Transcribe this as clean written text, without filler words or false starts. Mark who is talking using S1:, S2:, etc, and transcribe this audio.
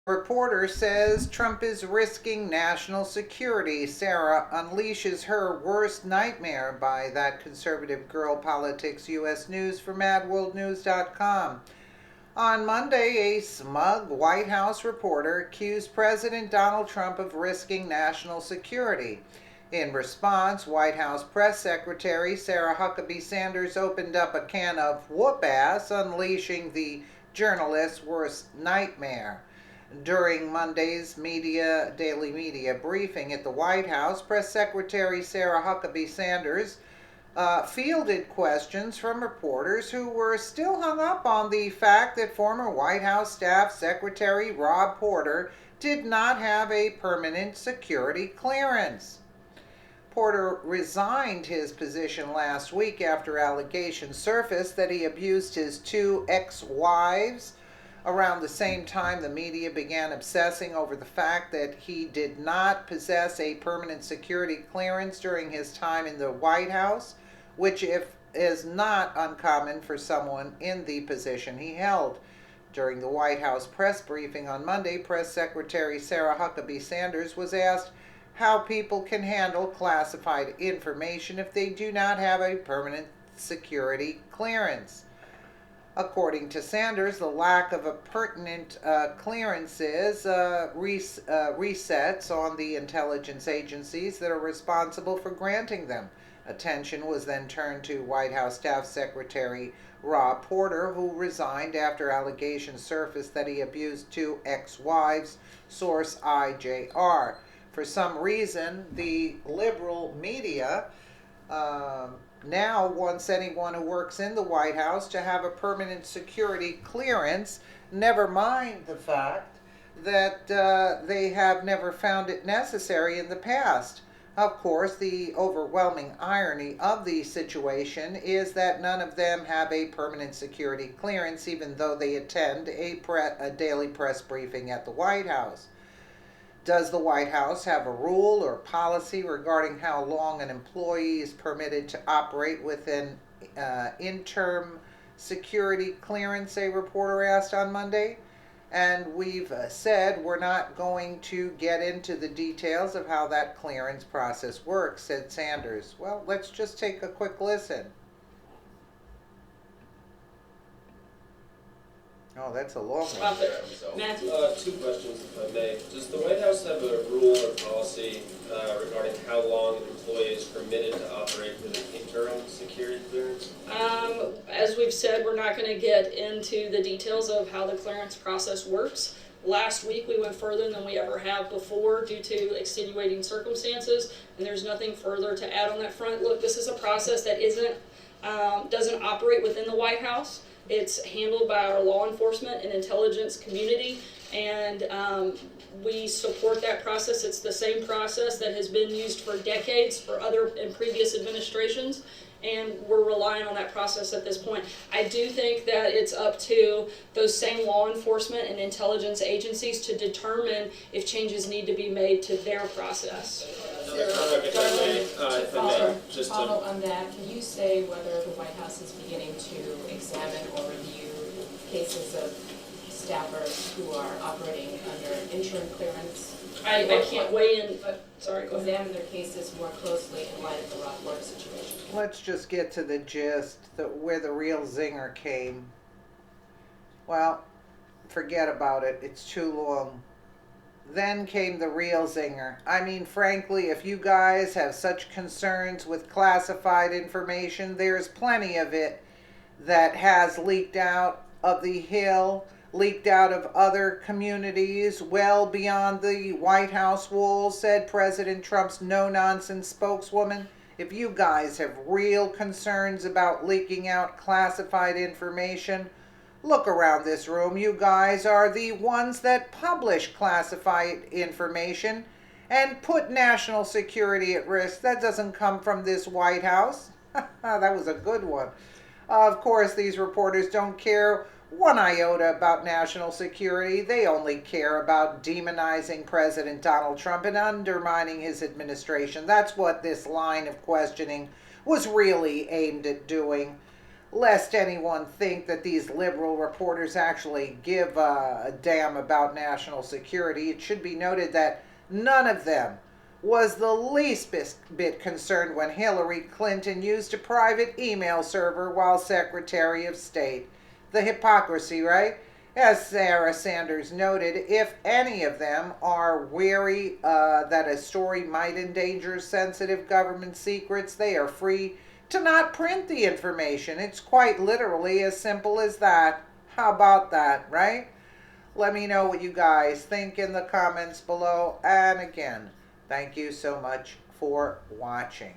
S1: Reporter says Trump is risking national security. Sarah unleashes her worst nightmare by that conservative girl politics U.S. News for MadWorldNews.com. On Monday, a smug White House reporter accused President Donald Trump of risking national security. In response, White House Press Secretary Sarah Huckabee Sanders opened up a can of whoop-ass, unleashing the journalist's worst nightmare. During Monday's daily media briefing at the White House, Press Secretary Sarah Huckabee Sanders fielded questions from reporters who were still hung up on the fact that former White House Staff Secretary Rob Porter did not have a permanent security clearance. Porter resigned his position last week after allegations surfaced that he abused his two ex-wives. Around the same time, the media began obsessing over the fact that he did not possess a permanent security clearance during his time in the White House, which is not uncommon for someone in the position he held. During the White House press briefing on Monday, Press Secretary Sarah Huckabee Sanders was asked how people can handle classified information if they do not have a permanent security clearance. According to Sanders, the lack of a pertinent clearances resets on the intelligence agencies that are responsible for granting them. Attention was then turned to White House Staff Secretary Rob Porter, who resigned after allegations surfaced that he abused two ex-wives, source IJR. For some reason, the liberal media now wants anyone who works in the White House to have a permanent security clearance, never mind the fact that they have never found it necessary in the past. Of course, the overwhelming irony of the situation is that none of them have a permanent security clearance, even though they attend a daily press briefing at the White House. Does the White House have a rule or policy regarding how long an employee is permitted to operate with an interim security clearance, a reporter asked on Monday? And we've said we're not going to get into the details of how that clearance process works, said Sanders. Well, let's just take a quick listen. Oh, that's a long one.
S2: Matthew. Two questions, if I may. Does the White House have a rule or policy regarding how long an employee is permitted to operate with an interim security clearance?
S3: As we've said, we're not going to get into the details of how the clearance process works. Last week we went further than we ever have before due to extenuating circumstances, and there's nothing further to add on that front. Look, this is a process that doesn't operate within the White House. It's handled by our law enforcement and intelligence community, and we support that process. It's the same process that has been used for decades for other and previous administrations, and we're relying on that process at this point. I do think that it's up to those same law enforcement and intelligence agencies to determine if changes need to be made to their process.
S4: Follow on that, can you say whether the White House is beginning to examine or review cases of staffers who are operating under interim clearance?
S3: I can't weigh in, but sorry, go ahead.
S4: Examine their cases more closely in light of the Rock Porter situation.
S1: Let's just get to the gist, where the real zinger came. Well, forget about it. It's too long. Then came the real zinger. I mean, frankly, if you guys have such concerns with classified information, there's plenty of it that has leaked out of the Hill, leaked out of other communities, well beyond the White House walls, said President Trump's no-nonsense spokeswoman. If you guys have real concerns about leaking out classified information, look around this room. You guys are the ones that publish classified information and put national security at risk. That doesn't come from this White House. That was a good one. Of course, these reporters don't care one iota about national security. They only care about demonizing President Donald Trump and undermining his administration. That's what this line of questioning was really aimed at doing. Lest anyone think that these liberal reporters actually give a damn about national security, it should be noted that none of them was the least bit concerned when Hillary Clinton used a private email server while Secretary of State. The hypocrisy, right? As Sarah Sanders noted, if any of them are wary that a story might endanger sensitive government secrets, they are free to not print the information. It's quite literally as simple as that. How about that, right? Let me know what you guys think in the comments below. And again, thank you so much for watching.